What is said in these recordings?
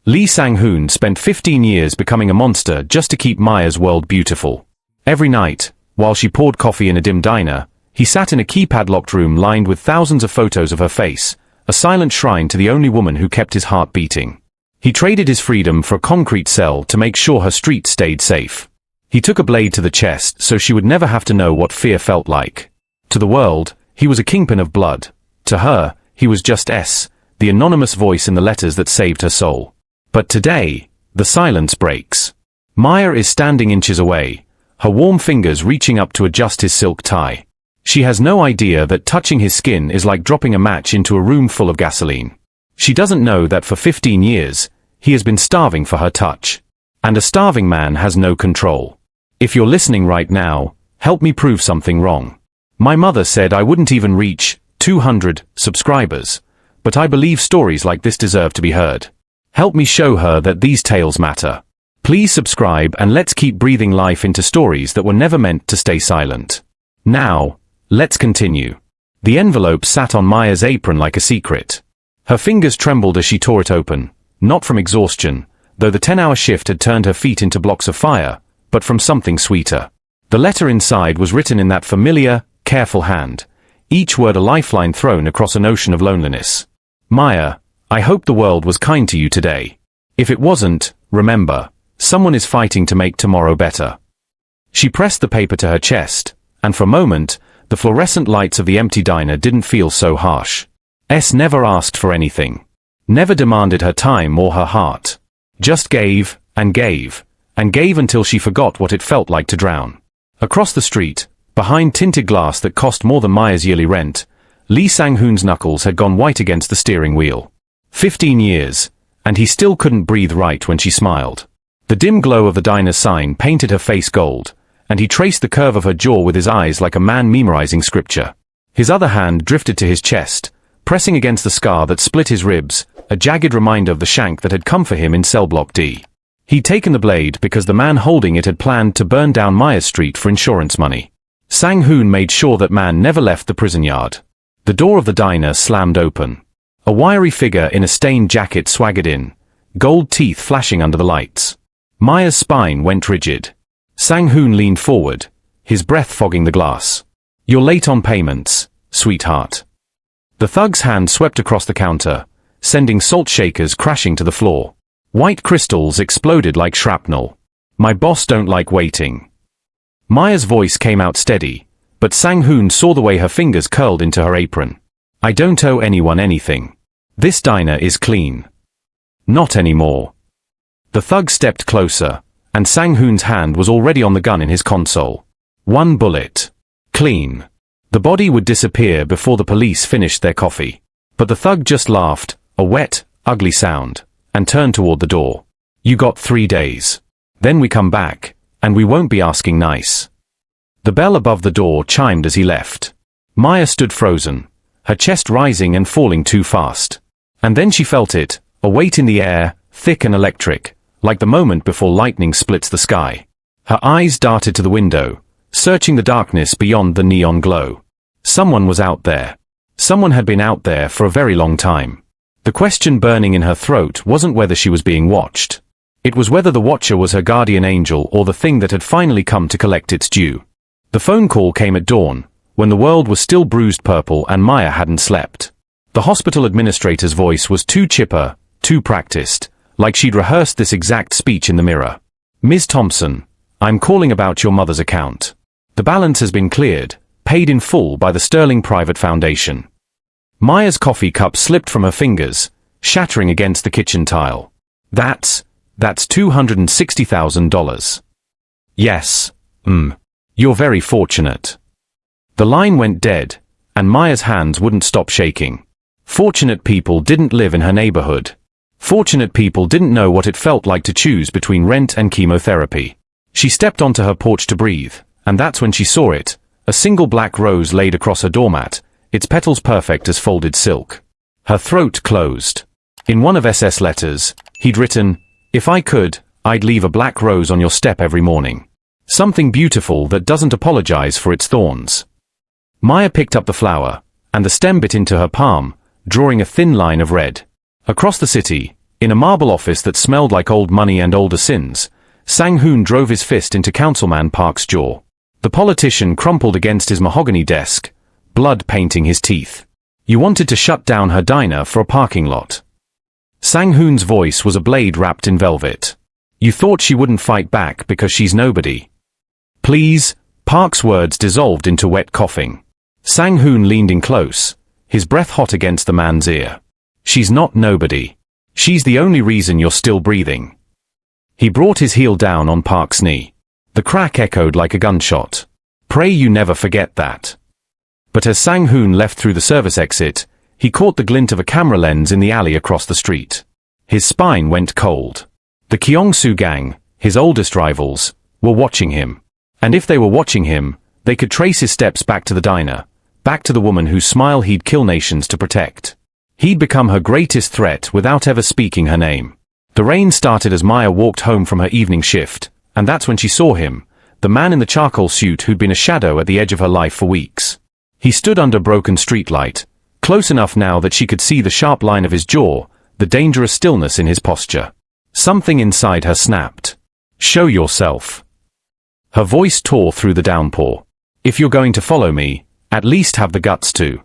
Lee Sang-hoon spent 15 years becoming a monster just to keep Maya's world beautiful. Every night, while she poured coffee in a dim diner, he sat in a keypad-locked room lined with thousands of photos of her face, a silent shrine to the only woman who kept his heart beating. He traded his freedom for a concrete cell to make sure her street stayed safe. He took a blade to the chest so she would never have to know what fear felt like. To the world, he was a kingpin of blood. To her, he was just S, the anonymous voice in the letters that saved her soul. But today, the silence breaks. Maya is standing inches away, her warm fingers reaching up to adjust his silk tie. She has no idea that touching his skin is like dropping a match into a room full of gasoline. She doesn't know that for 15 years, he has been starving for her touch. And a starving man has no control. If you're listening right now, help me prove something wrong. My mother said I wouldn't even reach 200 subscribers, but I believe stories like this deserve to be heard. Help me show her that these tales matter. Please subscribe and let's keep breathing life into stories that were never meant to stay silent. Now, let's continue. The envelope sat on Maya's apron like a secret. Her fingers trembled as she tore it open, not from exhaustion, though the 10-hour shift had turned her feet into blocks of fire, but from something sweeter. The letter inside was written in that familiar, careful hand, each word a lifeline thrown across an ocean of loneliness. Maya, I hope the world was kind to you today. If it wasn't, remember, someone is fighting to make tomorrow better. She pressed the paper to her chest, and for a moment, the fluorescent lights of the empty diner didn't feel so harsh. S never asked for anything. Never demanded her time or her heart. Just gave, and gave, and gave until she forgot what it felt like to drown. Across the street, behind tinted glass that cost more than Maya's yearly rent, Lee Sang-hoon's knuckles had gone white against the steering wheel. 15 years, and he still couldn't breathe right when she smiled. The dim glow of the diner's sign painted her face gold, and he traced the curve of her jaw with his eyes like a man memorizing scripture. His other hand drifted to his chest, pressing against the scar that split his ribs, a jagged reminder of the shank that had come for him in cell block D. He'd taken the blade because the man holding it had planned to burn down Maya's street for insurance money. Sang-hoon made sure that man never left the prison yard. The door of the diner slammed open. A wiry figure in a stained jacket swaggered in, gold teeth flashing under the lights. Maya's spine went rigid. Sang-hoon leaned forward, his breath fogging the glass. You're late on payments, sweetheart. The thug's hand swept across the counter, sending salt shakers crashing to the floor. White crystals exploded like shrapnel. My boss don't like waiting. Maya's voice came out steady, but Sang-hoon saw the way her fingers curled into her apron. I don't owe anyone anything. This diner is clean. Not anymore. The thug stepped closer, and Sang-hoon's hand was already on the gun in his console. One bullet. Clean. The body would disappear before the police finished their coffee. But the thug just laughed, a wet, ugly sound, and turned toward the door. You got 3 days. Then we come back, and we won't be asking nice. The bell above the door chimed as he left. Maya stood frozen, her chest rising and falling too fast. And then she felt it, a weight in the air, thick and electric, like the moment before lightning splits the sky. Her eyes darted to the window, searching the darkness beyond the neon glow. Someone was out there. Someone had been out there for a very long time. The question burning in her throat wasn't whether she was being watched. It was whether the watcher was her guardian angel or the thing that had finally come to collect its due. The phone call came at dawn, when the world was still bruised purple and Maya hadn't slept. The hospital administrator's voice was too chipper, too practiced, like she'd rehearsed this exact speech in the mirror. Ms. Thompson, I'm calling about your mother's account. The balance has been cleared, paid in full by the Sterling Private Foundation. Maya's coffee cup slipped from her fingers, shattering against the kitchen tile. That's $260,000. Yes, you're very fortunate. The line went dead, and Maya's hands wouldn't stop shaking. Fortunate people didn't live in her neighborhood. Fortunate people didn't know what it felt like to choose between rent and chemotherapy. She stepped onto her porch to breathe, and that's when she saw it, a single black rose laid across her doormat, its petals perfect as folded silk. Her throat closed. In one of SS letters, he'd written, "If I could, I'd leave a black rose on your step every morning. Something beautiful that doesn't apologize for its thorns." Maya picked up the flower, and the stem bit into her palm, drawing a thin line of red. Across the city, In a marble office that smelled like old money and older sins, Sang-hoon drove his fist into Councilman Park's jaw. The politician crumpled against his mahogany desk, blood painting his teeth. You wanted to shut down her diner for a parking lot. Sang-hoon's voice was a blade wrapped in velvet. You thought she wouldn't fight back because she's nobody. Please, Park's words dissolved into wet coughing. Sang-hoon leaned in close, his breath hot against the man's ear. She's not nobody. She's the only reason you're still breathing. He brought his heel down on Park's knee. The crack echoed like a gunshot. Pray you never forget that. But as Sang-hoon left through the service exit, he caught the glint of a camera lens in the alley across the street. His spine went cold. The Kyong-soo gang, his oldest rivals, were watching him. And if they were watching him, they could trace his steps back to the diner, back to the woman whose smile he'd kill nations to protect. He'd become her greatest threat without ever speaking her name. The rain started as Maya walked home from her evening shift, and that's when she saw him, the man in the charcoal suit who'd been a shadow at the edge of her life for weeks. He stood under broken streetlight, close enough now that she could see the sharp line of his jaw, the dangerous stillness in his posture. Something inside her snapped. Show yourself. Her voice tore through the downpour. If you're going to follow me, at least have the guts to.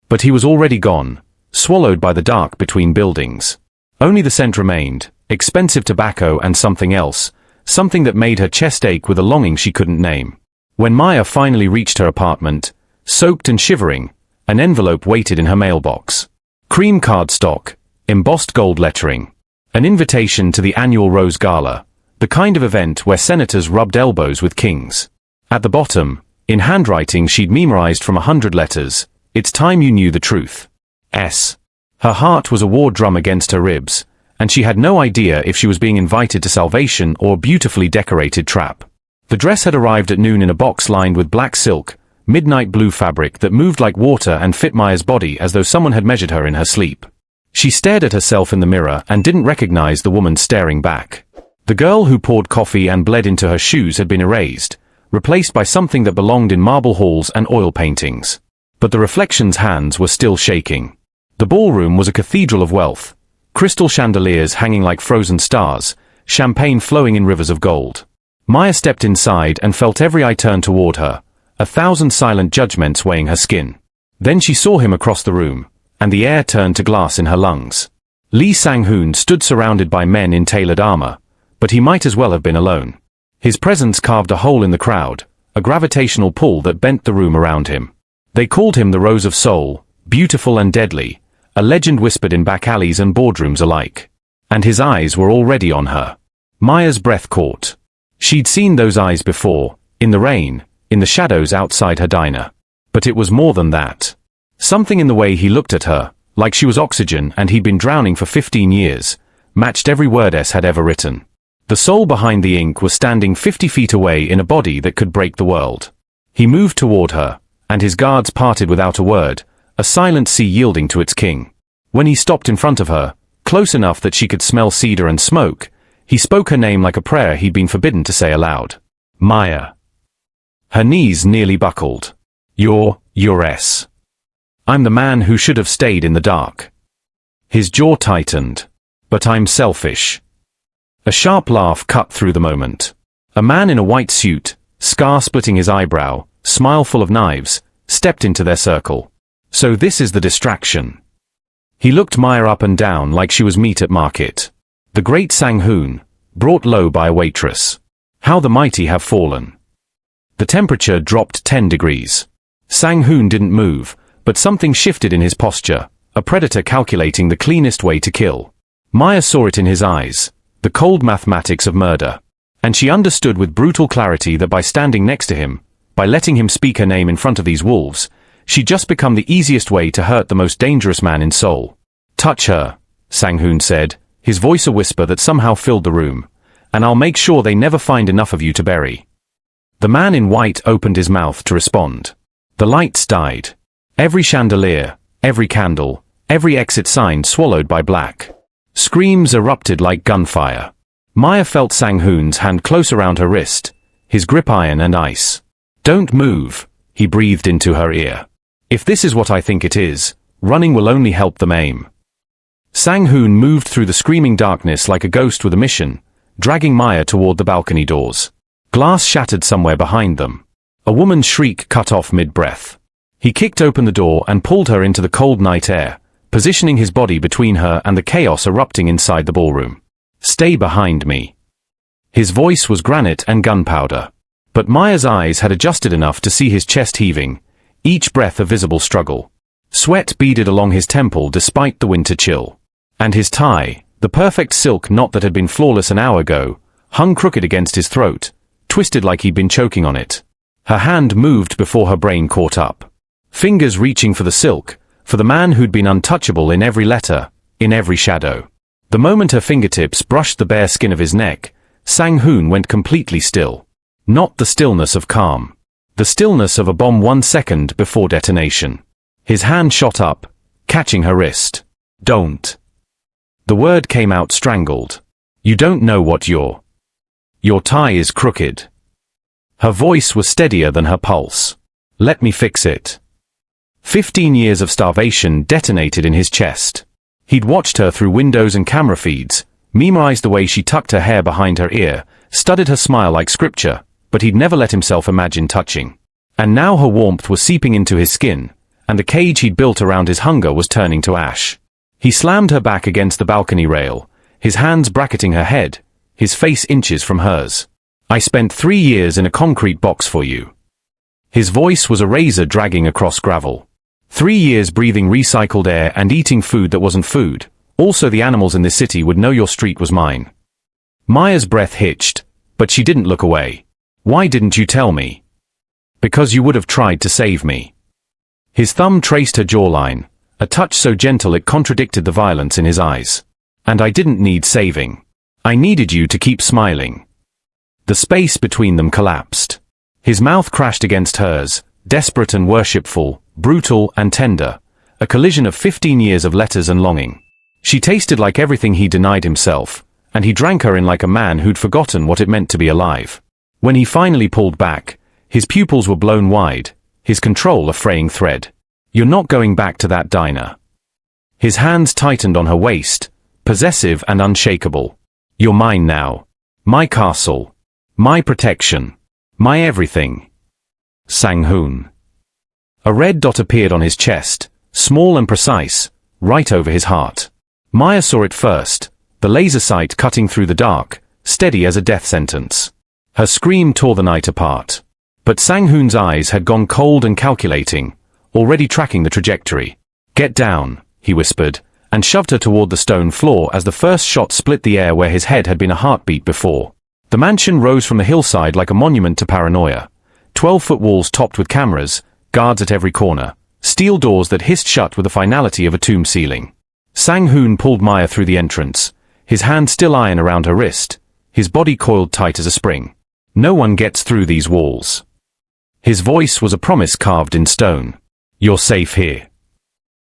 But he was already gone, swallowed by the dark between buildings. Only the scent remained, expensive tobacco and something else, something that made her chest ache with a longing she couldn't name. When Maya finally reached her apartment, soaked and shivering, an envelope waited in her mailbox. Cream cardstock, embossed gold lettering. An invitation to the annual Rose Gala, the kind of event where senators rubbed elbows with kings. At the bottom, in handwriting she'd memorized from 100 letters, it's time you knew the truth. S. Her heart was a war drum against her ribs, and she had no idea if she was being invited to salvation or a beautifully decorated trap. The dress had arrived at noon in a box lined with black silk, midnight blue fabric that moved like water and fit Maya's body as though someone had measured her in her sleep. She stared at herself in the mirror and didn't recognize the woman staring back. The girl who poured coffee and bled into her shoes had been erased, replaced by something that belonged in marble halls and oil paintings. But the reflection's hands were still shaking. The ballroom was a cathedral of wealth, crystal chandeliers hanging like frozen stars, champagne flowing in rivers of gold. Maya stepped inside and felt every eye turn toward her, 1,000 silent judgments weighing her skin. Then she saw him across the room, and the air turned to glass in her lungs. Lee Sang-hoon stood surrounded by men in tailored armor, but he might as well have been alone. His presence carved a hole in the crowd, a gravitational pull that bent the room around him. They called him the Rose of Seoul, beautiful and deadly, a legend whispered in back alleys and boardrooms alike. And his eyes were already on her. Maya's breath caught. She'd seen those eyes before, in the rain, in the shadows outside her diner. But it was more than that. Something in the way he looked at her, like she was oxygen and he'd been drowning for 15 years, matched every word S had ever written. The soul behind the ink was standing 50 feet away in a body that could break the world. He moved toward her, and his guards parted without a word, a silent sea yielding to its king. When he stopped in front of her, close enough that she could smell cedar and smoke, he spoke her name like a prayer he'd been forbidden to say aloud. Maya. Her knees nearly buckled. You're S. I'm the man who should have stayed in the dark. His jaw tightened. But I'm selfish. A sharp laugh cut through the moment. A man in a white suit, scar splitting his eyebrow, smile full of knives, stepped into their circle. So this is the distraction. He looked Maya up and down like she was meat at market. The great Sang-hoon, brought low by a waitress. How the mighty have fallen. The temperature dropped 10 degrees. Sang-hoon didn't move, but something shifted in his posture, a predator calculating the cleanest way to kill. Maya saw it in his eyes, the cold mathematics of murder. And she understood with brutal clarity that by standing next to him, by letting him speak her name in front of these wolves, she'd just become the easiest way to hurt the most dangerous man in Seoul. Touch her, Sang-hoon said, his voice a whisper that somehow filled the room, and I'll make sure they never find enough of you to bury. The man in white opened his mouth to respond. The lights died. Every chandelier, every candle, every exit sign swallowed by black. Screams erupted like gunfire. Maya felt Sang-hoon's hand close around her wrist, his grip iron and ice. Don't move, he breathed into her ear. If this is what I think it is, running will only help them aim. Sang-hoon moved through the screaming darkness like a ghost with a mission, dragging Maya toward the balcony doors. Glass shattered somewhere behind them. A woman's shriek cut off mid-breath. He kicked open the door and pulled her into the cold night air, positioning his body between her and the chaos erupting inside the ballroom. "Stay behind me." His voice was granite and gunpowder. But Maya's eyes had adjusted enough to see his chest heaving, each breath a visible struggle. Sweat beaded along his temple despite the winter chill. And his tie, the perfect silk knot that had been flawless an hour ago, hung crooked against his throat, twisted like he'd been choking on it. Her hand moved before her brain caught up. Fingers reaching for the silk, for the man who'd been untouchable in every letter, in every shadow. The moment her fingertips brushed the bare skin of his neck, Sang-hoon went completely still. Not the stillness of calm. The stillness of a bomb 1 second before detonation. His hand shot up, catching her wrist. "Don't." The word came out strangled. "You don't know what your tie is crooked." Her voice was steadier than her pulse. "Let me fix it." 15 years of starvation detonated in his chest. He'd watched her through windows and camera feeds, memorized the way she tucked her hair behind her ear, studied her smile like scripture, but he'd never let himself imagine touching. And now her warmth was seeping into his skin, and the cage he'd built around his hunger was turning to ash. He slammed her back against the balcony rail, his hands bracketing her head, his face inches from hers. "I spent 3 years in a concrete box for you." His voice was a razor dragging across gravel. 3 years breathing recycled air and eating food that wasn't food. Also, the animals in this city would know your street was mine. Maya's breath hitched, but she didn't look away. "Why didn't you tell me?" "Because you would have tried to save me." His thumb traced her jawline, a touch so gentle it contradicted the violence in his eyes. "And I didn't need saving. I needed you to keep smiling." The space between them collapsed. His mouth crashed against hers, desperate and worshipful, brutal and tender, a collision of 15 years of letters and longing. She tasted like everything he denied himself, and he drank her in like a man who'd forgotten what it meant to be alive. When he finally pulled back, his pupils were blown wide, his control a fraying thread. "You're not going back to that diner." His hands tightened on her waist, possessive and unshakable. "You're mine now. My castle. My protection. My everything." Sang-hoon. A red dot appeared on his chest, small and precise, right over his heart. Maya saw it first, the laser sight cutting through the dark, steady as a death sentence. Her scream tore the night apart. But Sang-hoon's eyes had gone cold and calculating, already tracking the trajectory. "Get down," he whispered, and shoved her toward the stone floor as the first shot split the air where his head had been a heartbeat before. The mansion rose from the hillside like a monument to paranoia. 12-foot walls topped with cameras, guards at every corner, steel doors that hissed shut with the finality of a tomb ceiling. Sang-hoon pulled Maya through the entrance, his hand still iron around her wrist, his body coiled tight as a spring. "No one gets through these walls." His voice was a promise carved in stone. "You're safe here."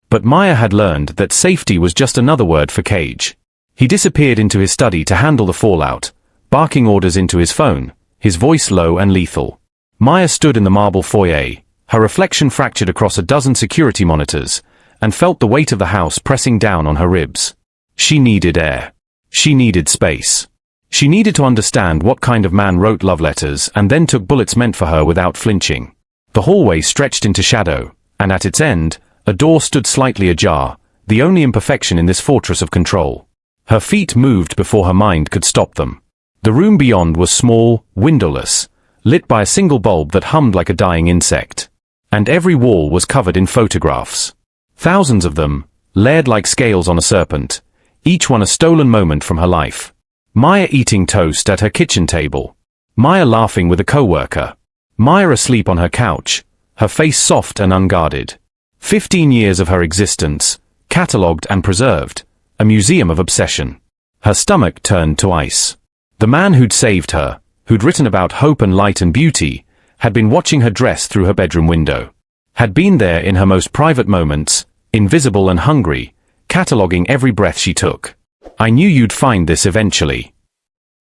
But Maya had learned that safety was just another word for cage. He disappeared into his study to handle the fallout, barking orders into his phone, his voice low and lethal. Maya stood in the marble foyer, her reflection fractured across a dozen security monitors, and felt the weight of the house pressing down on her ribs. She needed air. She needed space. She needed to understand what kind of man wrote love letters and then took bullets meant for her without flinching. The hallway stretched into shadow, and at its end, a door stood slightly ajar, the only imperfection in this fortress of control. Her feet moved before her mind could stop them. The room beyond was small, windowless, lit by a single bulb that hummed like a dying insect. And every wall was covered in photographs. Thousands of them, layered like scales on a serpent, each one a stolen moment from her life. Maya eating toast at her kitchen table. Maya laughing with a coworker. Maya asleep on her couch, her face soft and unguarded. 15 years of her existence, catalogued and preserved, a museum of obsession. Her stomach turned to ice. The man who'd saved her, who'd written about hope and light and beauty, had been watching her dress through her bedroom window. Had been there in her most private moments, invisible and hungry, cataloguing every breath she took. "I knew you'd find this eventually."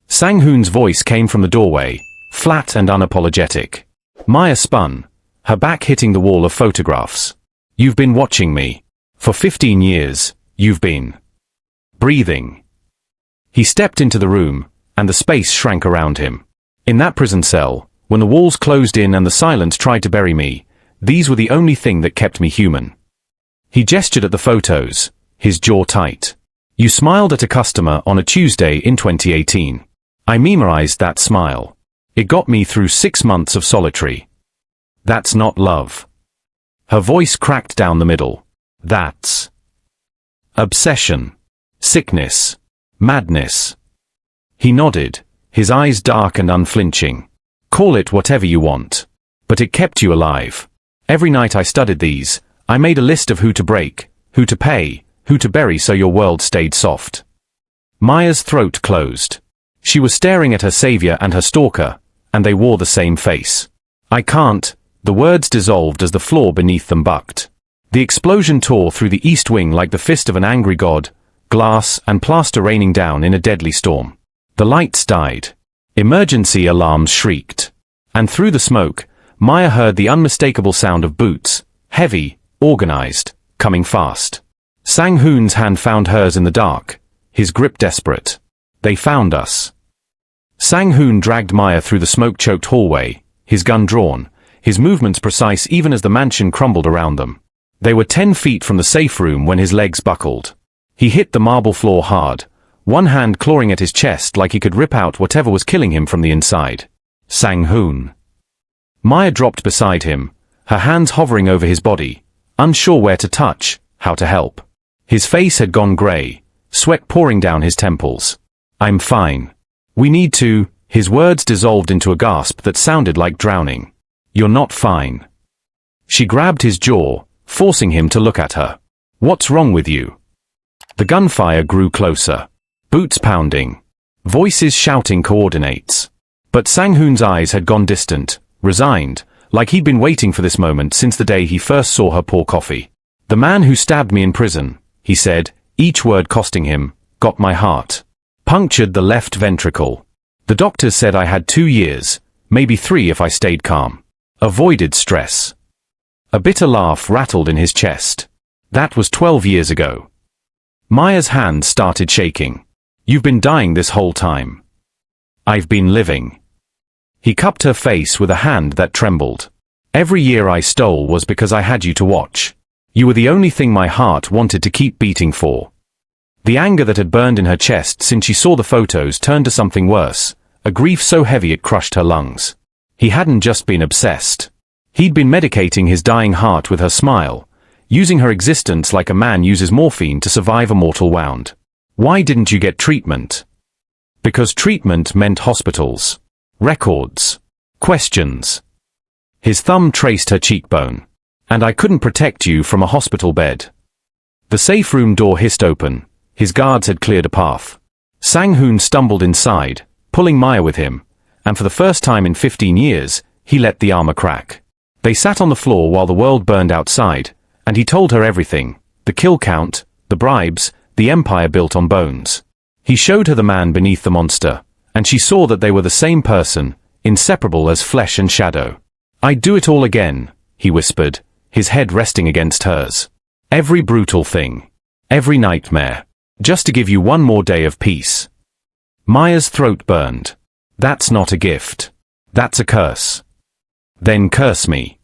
Sang-hoon's voice came from the doorway, flat and unapologetic. Maya spun, her back hitting the wall of photographs. "You've been watching me. For 15 years, you've been." breathing. He stepped into the room, and the space shrank around him. In that prison cell, when the walls closed in and the silence tried to bury me, these were the only thing that kept me human. He gestured at the photos, his jaw tight. You smiled at a customer on a Tuesday in 2018. I memorized that smile. It got me through 6 months of solitary. That's not love. Her voice cracked down the middle. That's obsession, sickness, madness. He nodded, his eyes dark and unflinching. Call it whatever you want. But it kept you alive. Every night I studied these, I made a list of who to break, who to pay, who to bury so your world stayed soft. Maya's throat closed. She was staring at her savior and her stalker, and they wore the same face. I can't. The words dissolved as the floor beneath them bucked. The explosion tore through the east wing like the fist of an angry god, glass and plaster raining down in a deadly storm. The lights died. Emergency alarms shrieked. And through the smoke, Maya heard the unmistakable sound of boots, heavy, organized, coming fast. Sang-hoon's hand found hers in the dark, his grip desperate. They found us. Sang-hoon dragged Maya through the smoke-choked hallway, his gun drawn, his movements precise even as the mansion crumbled around them. They were 10 feet from the safe room when his legs buckled. He hit the marble floor hard, one hand clawing at his chest like he could rip out whatever was killing him from the inside. Sang-hoon. Maya dropped beside him, her hands hovering over his body, unsure where to touch, how to help. His face had gone gray, sweat pouring down his temples. I'm fine. We need to. His words dissolved into a gasp that sounded like drowning. You're not fine. She grabbed his jaw, forcing him to look at her. What's wrong with you? The gunfire grew closer. Boots pounding. Voices shouting coordinates. But Sang-hoon's eyes had gone distant, resigned, like he'd been waiting for this moment since the day he first saw her pour coffee. The man who stabbed me in prison, he said, each word costing him, got my heart. Punctured the left ventricle. The doctors said I had 2 years, maybe 3 if I stayed calm. Avoided stress. A bitter laugh rattled in his chest. That was 12 years ago. Maya's hand started shaking. You've been dying this whole time. I've been living. He cupped her face with a hand that trembled. Every year I stole was because I had you to watch. You were the only thing my heart wanted to keep beating for. The anger that had burned in her chest since she saw the photos turned to something worse, a grief so heavy it crushed her lungs. He hadn't just been obsessed. He'd been medicating his dying heart with her smile, using her existence like a man uses morphine to survive a mortal wound. Why didn't you get treatment? Because treatment meant hospitals. Records. Questions. His thumb traced her cheekbone. And I couldn't protect you from a hospital bed. The safe room door hissed open. His guards had cleared a path. Sang-hoon stumbled inside, pulling Maya with him, and for the first time in 15 years, he let the armor crack. They sat on the floor while the world burned outside, and he told her everything, the kill count, the bribes, the empire built on bones. He showed her the man beneath the monster, and she saw that they were the same person, inseparable as flesh and shadow. I'd do it all again, he whispered, his head resting against hers. Every brutal thing. Every nightmare. Just to give you one more day of peace. Maya's throat burned. That's not a gift. That's a curse. Then curse me.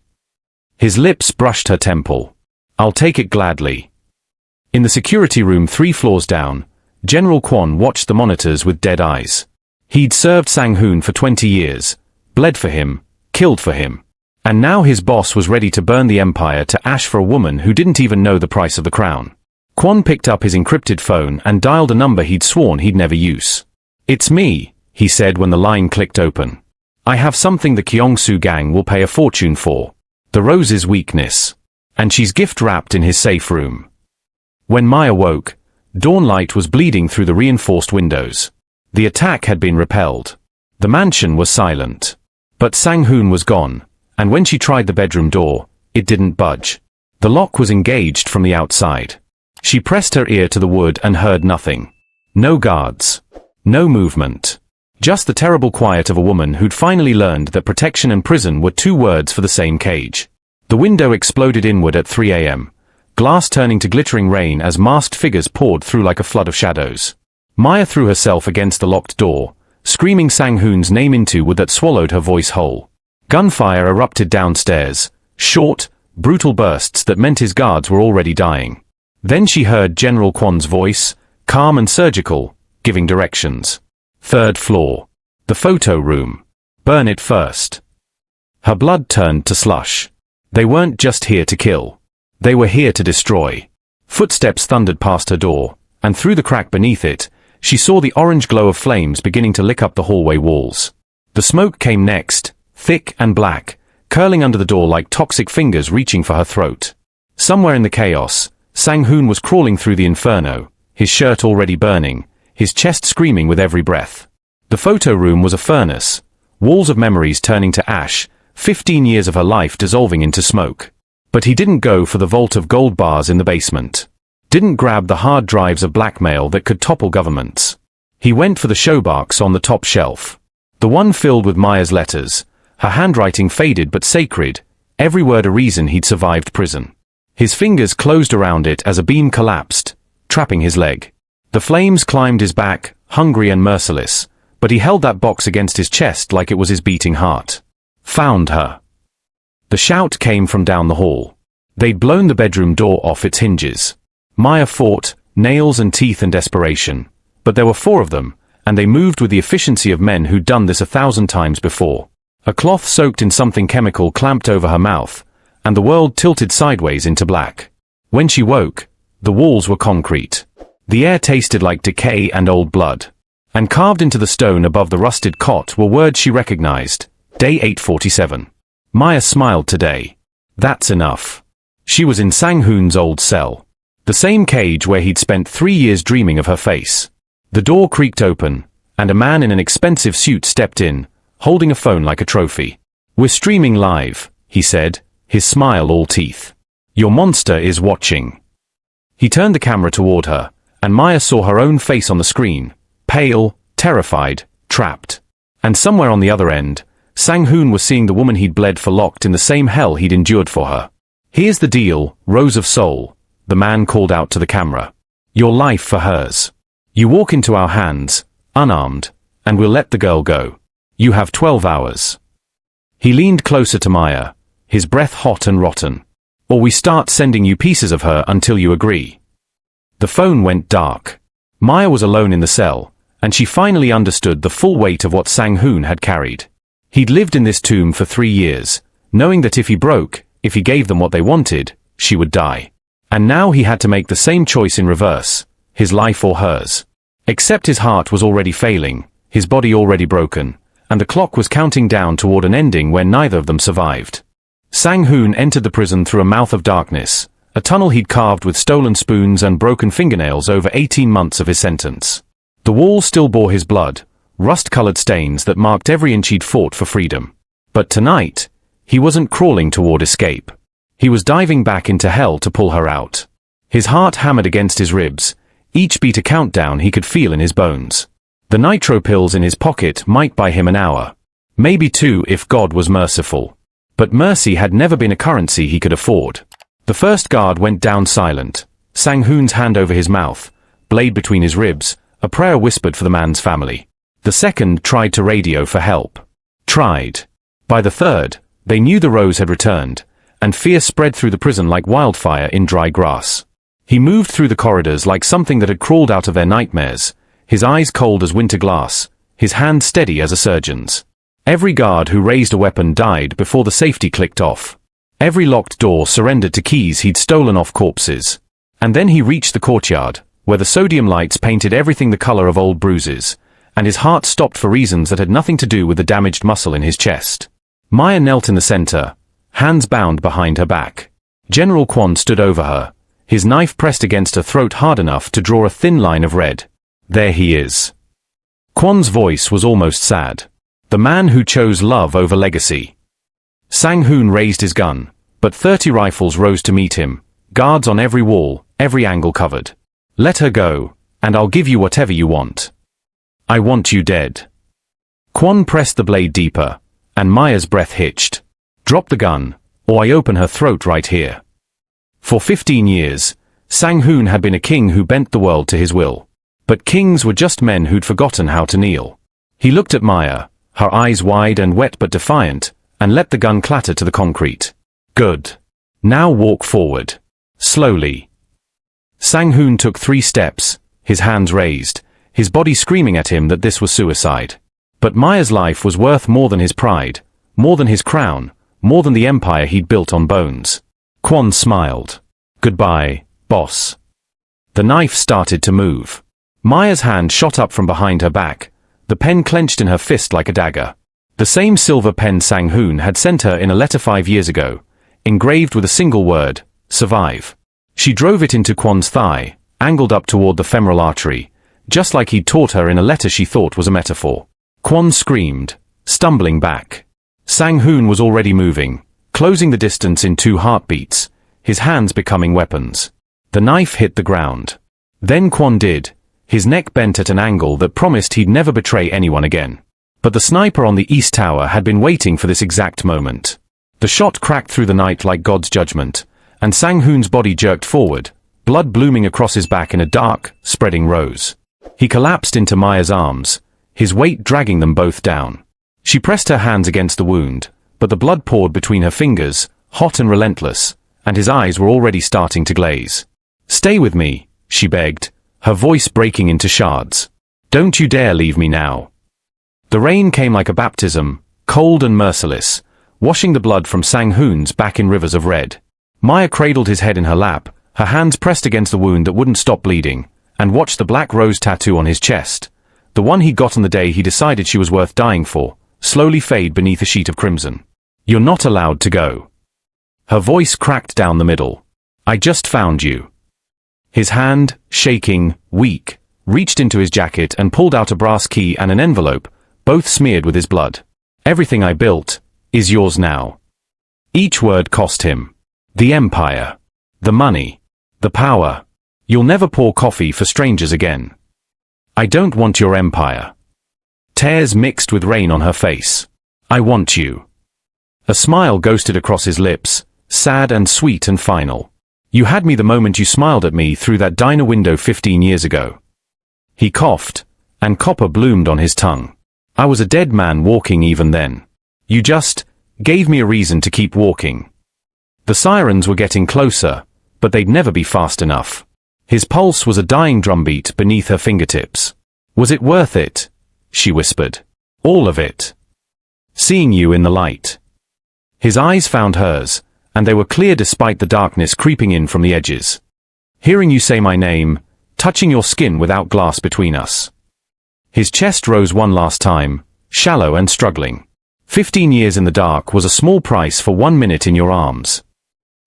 His lips brushed her temple. I'll take it gladly. In the security room 3 floors down, General Kwon watched the monitors with dead eyes. He'd served Sang-hoon for 20 years, bled for him, killed for him. And now his boss was ready to burn the empire to ash for a woman who didn't even know the price of the crown. Kwon picked up his encrypted phone and dialed a number he'd sworn he'd never use. It's me, he said when the line clicked open. I have something the Kyongsu gang will pay a fortune for. The Rose's weakness. And she's gift-wrapped in his safe room. When Maya woke, dawnlight was bleeding through the reinforced windows. The attack had been repelled. The mansion was silent. But Sang-hoon was gone, and when she tried the bedroom door, it didn't budge. The lock was engaged from the outside. She pressed her ear to the wood and heard nothing. No guards. No movement. Just the terrible quiet of a woman who'd finally learned that protection and prison were 2 words for the same cage. The window exploded inward at 3 a.m., glass turning to glittering rain as masked figures poured through like a flood of shadows. Maya threw herself against the locked door, screaming Sang-hoon's name into wood that swallowed her voice whole. Gunfire erupted downstairs, short, brutal bursts that meant his guards were already dying. Then she heard General Kwon's voice, calm and surgical, giving directions. Third floor. The photo room. Burn it first. Her blood turned to slush. They weren't just here to kill. They were here to destroy. Footsteps thundered past her door, and through the crack beneath it, she saw the orange glow of flames beginning to lick up the hallway walls. The smoke came next, thick and black, curling under the door like toxic fingers reaching for her throat. Somewhere in the chaos, Sang-hoon was crawling through the inferno, his shirt already burning, his chest screaming with every breath. The photo room was a furnace, walls of memories turning to ash, 15 years of her life dissolving into smoke. But he didn't go for the vault of gold bars in the basement. Didn't grab the hard drives of blackmail that could topple governments. He went for the showbox on the top shelf. The one filled with Maya's letters, her handwriting faded but sacred, every word a reason he'd survived prison. His fingers closed around it as a beam collapsed, trapping his leg. The flames climbed his back, hungry and merciless, but he held that box against his chest like it was his beating heart. Found her. The shout came from down the hall. They'd blown the bedroom door off its hinges. Maya fought, nails and teeth and desperation. But there were 4 of them, and they moved with the efficiency of men who'd done this 1,000 times before. A cloth soaked in something chemical clamped over her mouth, and the world tilted sideways into black. When she woke, the walls were concrete. The air tasted like decay and old blood. And carved into the stone above the rusted cot were words she recognized. Day 847. Maya smiled today. That's enough. She was in Sang-hoon's old cell. The same cage where he'd spent 3 years dreaming of her face. The door creaked open, and a man in an expensive suit stepped in, holding a phone like a trophy. "We're streaming live," he said, his smile all teeth. "Your monster is watching." He turned the camera toward her, and Maya saw her own face on the screen, pale, terrified, trapped. And somewhere on the other end, Sang-hoon was seeing the woman he'd bled for locked in the same hell he'd endured for her. "Here's the deal, Rose of Soul," the man called out to the camera. "Your life for hers. You walk into our hands, unarmed, and we'll let the girl go. You have 12 hours. He leaned closer to Maya, his breath hot and rotten. "Or we start sending you pieces of her until you agree." The phone went dark. Maya was alone in the cell, and she finally understood the full weight of what Sang-hoon had carried. He'd lived in this tomb for 3 years, knowing that if he broke, if he gave them what they wanted, she would die. And now he had to make the same choice in reverse, his life or hers. Except his heart was already failing, his body already broken, and the clock was counting down toward an ending where neither of them survived. Sang-hoon entered the prison through a mouth of darkness, a tunnel he'd carved with stolen spoons and broken fingernails over 18 months of his sentence. The walls still bore his blood, rust-colored stains that marked every inch he'd fought for freedom. But tonight, he wasn't crawling toward escape. He was diving back into hell to pull her out. His heart hammered against his ribs, each beat a countdown he could feel in his bones. The nitro pills in his pocket might buy him an hour. Maybe 2 if God was merciful. But mercy had never been a currency he could afford. The first guard went down silent, Sang-hoon's hand over his mouth, blade between his ribs, a prayer whispered for the man's family. The second tried to radio for help. Tried. By the third, they knew the Rose had returned, and fear spread through the prison like wildfire in dry grass. He moved through the corridors like something that had crawled out of their nightmares, his eyes cold as winter glass, his hand steady as a surgeon's. Every guard who raised a weapon died before the safety clicked off. Every locked door surrendered to keys he'd stolen off corpses. And then he reached the courtyard, where the sodium lights painted everything the color of old bruises, and his heart stopped for reasons that had nothing to do with the damaged muscle in his chest. Maya knelt in the center, hands bound behind her back. General Kwon stood over her, his knife pressed against her throat hard enough to draw a thin line of red. "There he is." Kwon's voice was almost sad. The man who chose love over legacy. Sang-hoon raised his gun, but 30 rifles rose to meet him, guards on every wall, every angle covered. "Let her go, and I'll give you whatever you want. I want you dead." Kwon pressed the blade deeper, and Maya's breath hitched. "Drop the gun, or I open her throat right here." For 15 years, Sang-hoon had been a king who bent the world to his will. But kings were just men who'd forgotten how to kneel. He looked at Maya, her eyes wide and wet but defiant, and let the gun clatter to the concrete. Good. Now walk forward. Slowly. Sang-hoon took 3 steps, his hands raised, his body screaming at him that this was suicide. But Maya's life was worth more than his pride, more than his crown, more than the empire he'd built on bones. Kwon smiled. Goodbye, boss. The knife started to move. Maya's hand shot up from behind her back, the pen clenched in her fist like a dagger. The same silver pen Sang-hoon had sent her in a letter 5 years ago, engraved with a single word, survive. She drove it into Kwon's thigh, angled up toward the femoral artery, just like he'd taught her in a letter she thought was a metaphor. Kwon screamed, stumbling back. Sang-hoon was already moving, closing the distance in 2 heartbeats, his hands becoming weapons. The knife hit the ground. Then Kwon did, his neck bent at an angle that promised he'd never betray anyone again. But the sniper on the east tower had been waiting for this exact moment. The shot cracked through the night like God's judgment, and Sang-hoon's body jerked forward, blood blooming across his back in a dark, spreading rose. He collapsed into Maya's arms, his weight dragging them both down. She pressed her hands against the wound, but the blood poured between her fingers, hot and relentless, and his eyes were already starting to glaze. Stay with me, she begged, her voice breaking into shards. Don't you dare leave me now. The rain came like a baptism, cold and merciless, washing the blood from Sang-hoon's back in rivers of red. Maya cradled his head in her lap, her hands pressed against the wound that wouldn't stop bleeding, and watched the black rose tattoo on his chest, the one he'd got on the day he decided she was worth dying for, slowly fade beneath a sheet of crimson. You're not allowed to go. Her voice cracked down the middle. I just found you. His hand, shaking, weak, reached into his jacket and pulled out a brass key and an envelope, both smeared with his blood. Everything I built is yours now. Each word cost him. The empire. The money. The power. You'll never pour coffee for strangers again. I don't want your empire. Tears mixed with rain on her face. I want you. A smile ghosted across his lips, sad and sweet and final. You had me the moment you smiled at me through that diner window 15 years ago. He coughed, and copper bloomed on his tongue. I was a dead man walking even then. You just gave me a reason to keep walking. The sirens were getting closer, but they'd never be fast enough. His pulse was a dying drumbeat beneath her fingertips. Was it worth it? She whispered. All of it. Seeing you in the light. His eyes found hers, and they were clear despite the darkness creeping in from the edges. Hearing you say my name, touching your skin without glass between us. His chest rose one last time, shallow and struggling. 15 years in the dark was a small price for 1 minute in your arms.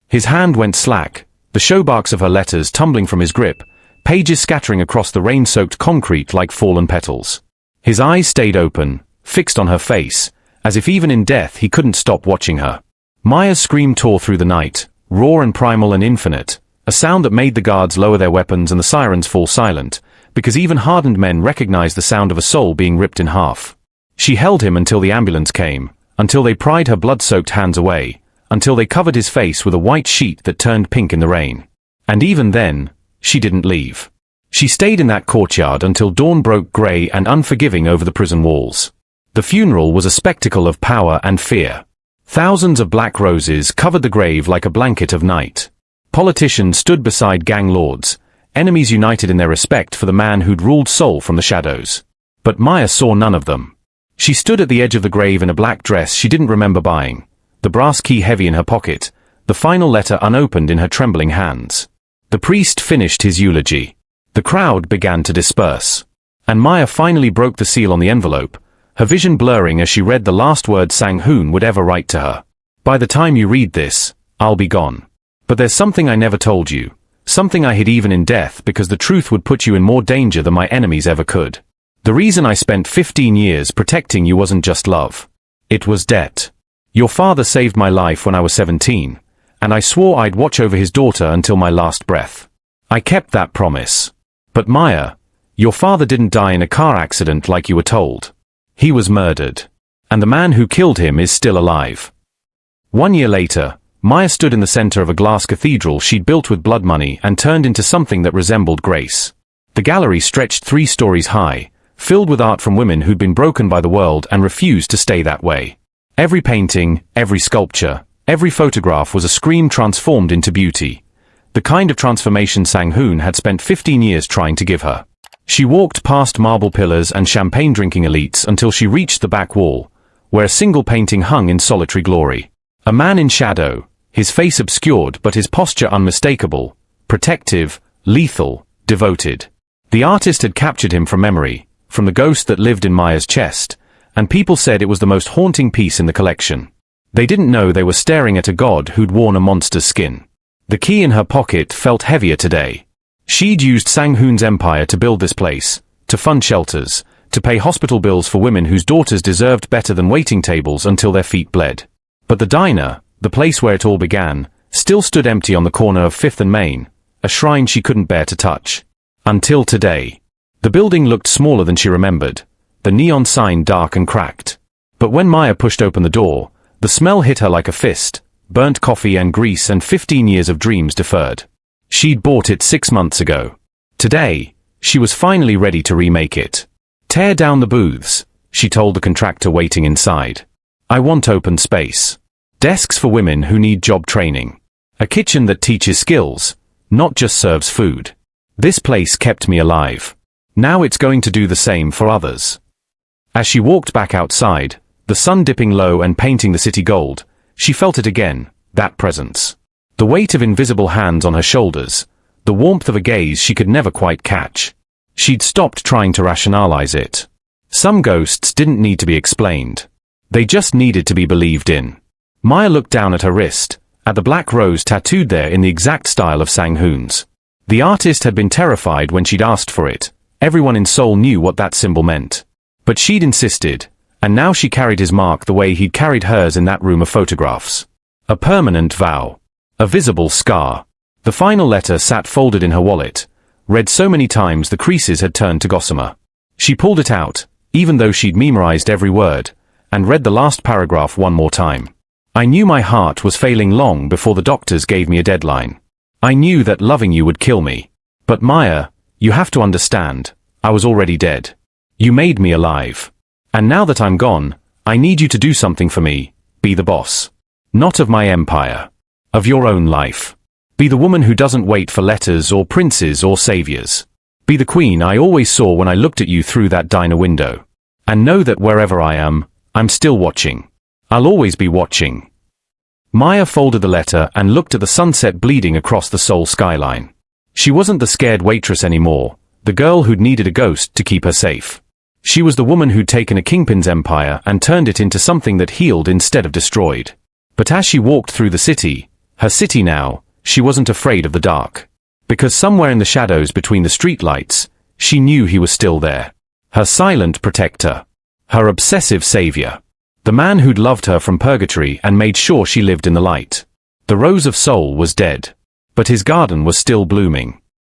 His hand went slack, the showbarks of her letters tumbling from his grip, pages scattering across the rain-soaked concrete like fallen petals. His eyes stayed open, fixed on her face, as if even in death he couldn't stop watching her. Maya's scream tore through the night, raw and primal and infinite, a sound that made the guards lower their weapons and the sirens fall silent, because even hardened men recognized the sound of a soul being ripped in half. She held him until the ambulance came, until they pried her blood-soaked hands away, until they covered his face with a white sheet that turned pink in the rain. And even then, she didn't leave. She stayed in that courtyard until dawn broke grey and unforgiving over the prison walls. The funeral was a spectacle of power and fear. Thousands of black roses covered the grave like a blanket of night. Politicians stood beside gang lords, enemies united in their respect for the man who'd ruled Seoul from the shadows. But Maya saw none of them. She stood at the edge of the grave in a black dress she didn't remember buying, the brass key heavy in her pocket, the final letter unopened in her trembling hands. The priest finished his eulogy. The crowd began to disperse. And Maya finally broke the seal on the envelope, her vision blurring as she read the last word Sang-hoon would ever write to her. By the time you read this, I'll be gone. But there's something I never told you, something I hid even in death because the truth would put you in more danger than my enemies ever could. The reason I spent 15 years protecting you wasn't just love. It was debt. Your father saved my life when I was 17, and I swore I'd watch over his daughter until my last breath. I kept that promise. But Maya, your father didn't die in a car accident like you were told. He was murdered. And the man who killed him is still alive. 1 year later, Maya stood in the center of a glass cathedral she'd built with blood money and turned into something that resembled grace. The gallery stretched 3 stories high, filled with art from women who'd been broken by the world and refused to stay that way. Every painting, every sculpture, every photograph was a scream transformed into beauty. The kind of transformation Sang-hoon had spent 15 years trying to give her. She walked past marble pillars and champagne-drinking elites until she reached the back wall, where a single painting hung in solitary glory. A man in shadow, his face obscured but his posture unmistakable, protective, lethal, devoted. The artist had captured him from memory, from the ghost that lived in Maya's chest, and people said it was the most haunting piece in the collection. They didn't know they were staring at a god who'd worn a monster's skin. The key in her pocket felt heavier today. She'd used Sang-hoon's empire to build this place, to fund shelters, to pay hospital bills for women whose daughters deserved better than waiting tables until their feet bled. But the diner, the place where it all began, still stood empty on the corner of 5th and Main, a shrine she couldn't bear to touch. Until today. The building looked smaller than she remembered, the neon sign dark and cracked. But when Maya pushed open the door, the smell hit her like a fist, burnt coffee and grease and 15 years of dreams deferred. She'd bought it 6 months ago. Today, she was finally ready to remake it. Tear down the booths, she told the contractor waiting inside. I want open space. Desks for women who need job training. A kitchen that teaches skills, not just serves food. This place kept me alive. Now it's going to do the same for others. As she walked back outside, the sun dipping low and painting the city gold, she felt it again, that presence. The weight of invisible hands on her shoulders, the warmth of a gaze she could never quite catch. She'd stopped trying to rationalize it. Some ghosts didn't need to be explained. They just needed to be believed in. Maya looked down at her wrist, at the black rose tattooed there in the exact style of Sang-hoon's. The artist had been terrified when she'd asked for it. Everyone in Seoul knew what that symbol meant. But she'd insisted, and now she carried his mark the way he'd carried hers in that room of photographs. A permanent vow. A visible scar. The final letter sat folded in her wallet, read so many times the creases had turned to gossamer. She pulled it out, even though she'd memorized every word, and read the last paragraph one more time. I knew my heart was failing long before the doctors gave me a deadline. I knew that loving you would kill me. But Maya, you have to understand, I was already dead. You made me alive. And now that I'm gone, I need you to do something for me, be the boss. Not of my empire. Of your own life. Be the woman who doesn't wait for letters or princes or saviors. Be the queen I always saw when I looked at you through that diner window. And know that wherever I am, I'm still watching. I'll always be watching. Maya folded the letter and looked at the sunset bleeding across the Seoul skyline. She wasn't the scared waitress anymore, the girl who'd needed a ghost to keep her safe. She was the woman who'd taken a kingpin's empire and turned it into something that healed instead of destroyed. But as she walked through the city, her city now, she wasn't afraid of the dark. Because somewhere in the shadows between the streetlights, she knew he was still there. Her silent protector. Her obsessive savior. The man who'd loved her from purgatory and made sure she lived in the light. The Rose of Seoul was dead. But his garden was still blooming.